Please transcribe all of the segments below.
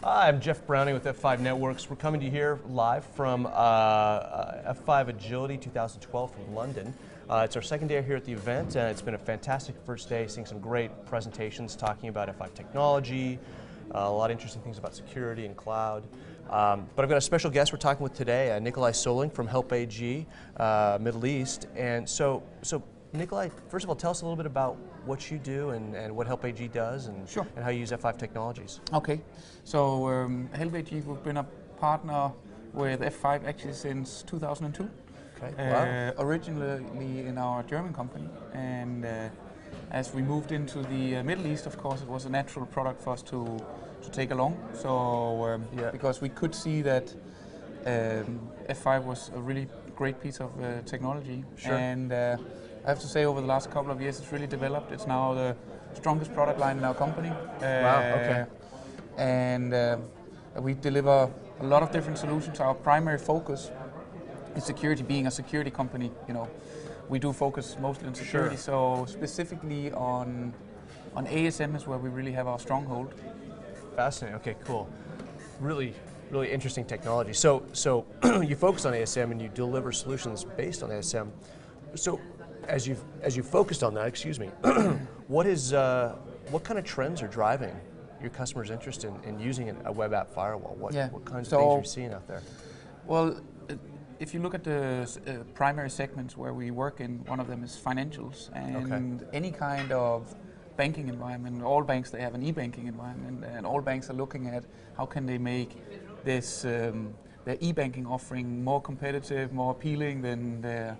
Hi, I'm Jeff Browning with F5 Networks. We're coming to you here live from F5 Agility 2012 from London. It's our second day here at the event, and it's been a fantastic first day, seeing some great presentations talking about F5 technology, a lot of interesting things about security and cloud. But I've got a special guest we're talking with today, Nicolai Solling from Help AG, Middle East. And so Nicolai, first of all, tell us a little bit about what you do and what Help AG does, and, Sure. and how you use F5 technologies. Okay, so Help AG, we've been a partner with F5 actually since 2002. Okay. Wow. Originally in our German company, and as we moved into the Middle East, of course, it was a natural product for us to take along. So because we could see that F5 was a really great piece of technology, Sure. and I have to say, over the last couple of years, it's really developed. It's now the strongest product line in our company. Wow. Okay. And we deliver a lot of different solutions. Our primary focus is security. Being a security company, we do focus mostly on security. Sure. So specifically on ASM is where we really have our stronghold. Fascinating. Okay, cool. Really interesting technology. So you focus on ASM and you deliver solutions based on ASM. So as you focused on that, excuse me, what kind of trends are driving your customers' interest in using a web app firewall? What kinds of things are you seeing out there? Well, if you look at the primary segments where we work in, one of them is financials, and any kind of banking environment. All banks, they have an e-banking environment, and all banks are looking at how can they make this their e-banking offering more competitive, more appealing than their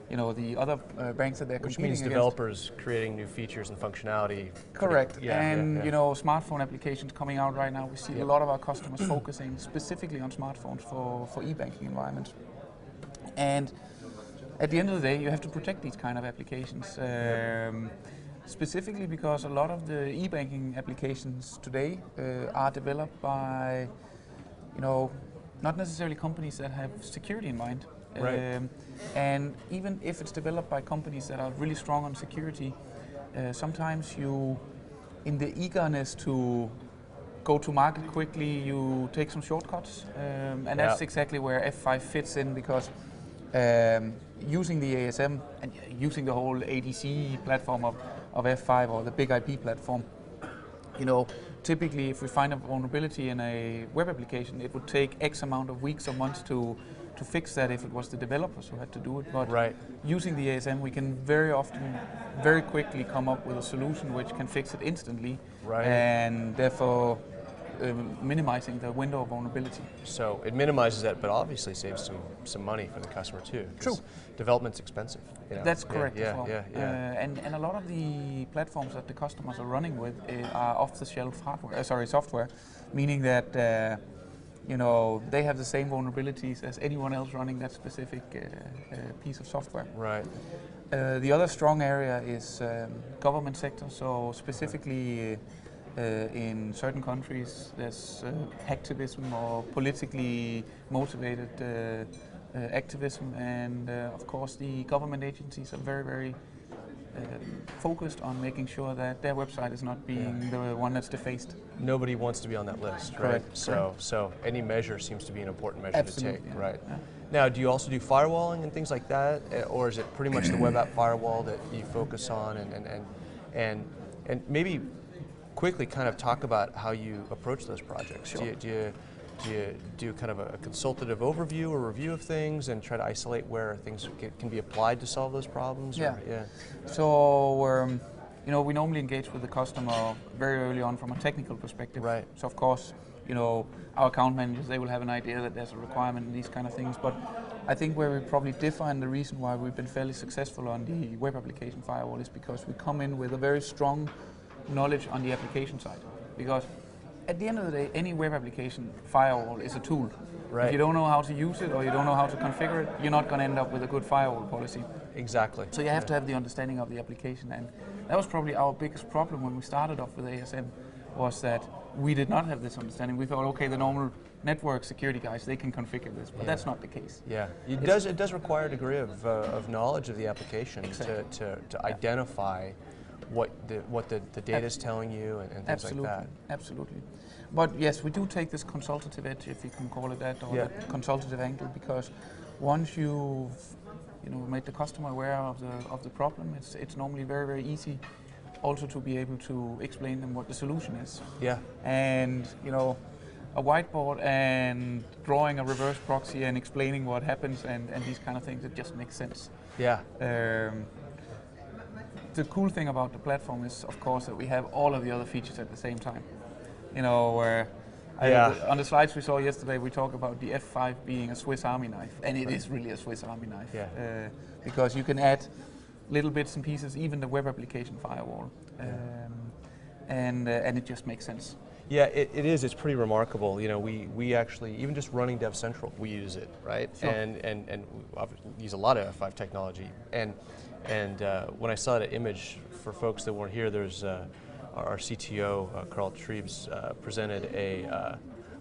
the other banks that they're competing against. Which means developers creating new features and functionality. Correct. Smartphone applications coming out right now. We see a lot of our customers focusing specifically on smartphones for e-banking environments. And at the end of the day, you have to protect these kind of applications. Specifically because a lot of the e-banking applications today are developed by, not necessarily companies that have security in mind. Right. And even if it's developed by companies that are really strong on security, sometimes you, in the eagerness to go to market quickly, you take some shortcuts, and that's exactly where F5 fits in, because using the ASM and using the whole ADC platform of F5, or the big IP platform, typically if we find a vulnerability in a web application, it would take X amount of weeks or months to fix that if it was the developers who had to do it. But using the ASM, we can very often, very quickly come up with a solution which can fix it instantly, and therefore minimizing the window of vulnerability. So it minimizes that, but obviously saves some money for the customer too. True. Development's expensive. That's correct as well. And a lot of the platforms that the customers are running with are off-the-shelf software, meaning that they have the same vulnerabilities as anyone else running that specific piece of software. Right. The other strong area is government sector. So specifically in certain countries, there's hacktivism or politically motivated activism, and of course the government agencies are very focused on making sure that their website is not being the one that's defaced. Nobody wants to be on that list, right? Correct. So any measure seems to be an important measure to take, right? Yeah. Now, do you also do firewalling and things like that, or is it pretty much the web app firewall that you focus on, and maybe quickly kind of talk about how you approach those projects? Sure. Do you do kind of a consultative overview or review of things and try to isolate where things can be applied to solve those problems? So we normally engage with the customer very early on from a technical perspective. Right. So of course, our account managers, they will have an idea that there's a requirement and these kind of things. But I think where we probably differ, and the reason why we've been fairly successful on the web application firewall, is because we come in with a very strong knowledge on the application side. Because at the end of the day, any web application firewall is a tool. Right. If you don't know how to use it or you don't know how to configure it, you're not going to end up with a good firewall policy. Exactly. So you have to have the understanding of the application, and that was probably our biggest problem when we started off with ASM, was that we did not have this understanding. We thought, okay, the normal network security guys, they can configure this, but that's not the case. Yeah, it does require a degree of knowledge of the application to identify what the data is telling you and things like that. Absolutely. But yes, we do take this consultative edge, if you can call it that, or that consultative angle, because once you've made the customer aware of the problem, it's normally very, very easy also to be able to explain them what the solution is. Yeah. And a whiteboard and drawing a reverse proxy and explaining what happens and these kind of things, it just makes sense. Yeah. The cool thing about the platform is, of course, that we have all of the other features at the same time. On the slides we saw yesterday, we talk about the F5 being a Swiss Army knife, and it is really a Swiss Army knife. Yeah. Because you can add little bits and pieces, even the web application firewall, and it just makes sense. Yeah, it is. It's pretty remarkable. We actually, even just running Dev Central, we use it, right? Sure. And we use a lot of F5 technology. And when I saw that image, for folks that weren't here, there's our CTO, Carl Treves, presented a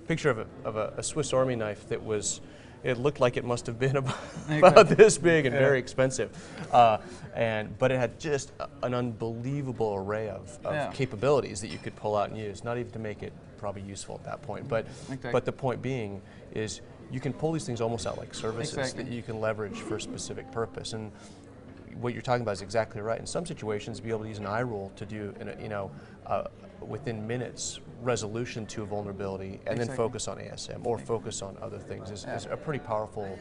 picture of a Swiss Army knife that was. It looked like it must have been about this big and very expensive, but it had just an unbelievable array of capabilities that you could pull out and use. Not even to make it probably useful at that point, but the point being is you can pull these things almost out like services that you can leverage for a specific purpose. And what you're talking about is exactly right. In some situations, be able to use an iRule to do within minutes resolution to a vulnerability, and then focus on ASM or focus on other things is a pretty powerful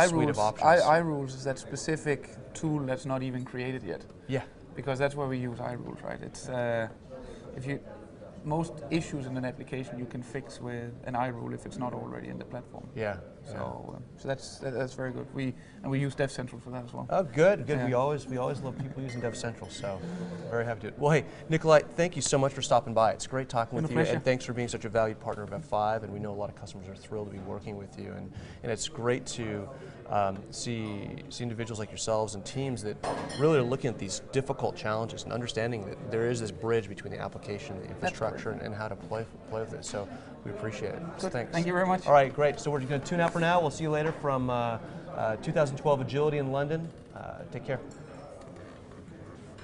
suite of options. iRules is that specific tool that's not even created yet. Yeah. Because that's where we use iRules, right? It's most issues in an application you can fix with an iRule if it's not already in the platform. Yeah. So that's very good. We use Dev Central for that as well. Oh, good. Yeah. We always love people using Dev Central. So very happy to do it. Well, hey, Nicolai, thank you so much for stopping by. It's great talking with you, and thanks for being such a valued partner of F5. And we know a lot of customers are thrilled to be working with you, and it's great to see individuals like yourselves and teams that really are looking at these difficult challenges and understanding that there is this bridge between the application and the infrastructure and how to play with it. So we appreciate it. So thanks. Thank you very much. All right, great. So we're going to tune out for now. We'll see you later from 2012 Agility in London. Take care.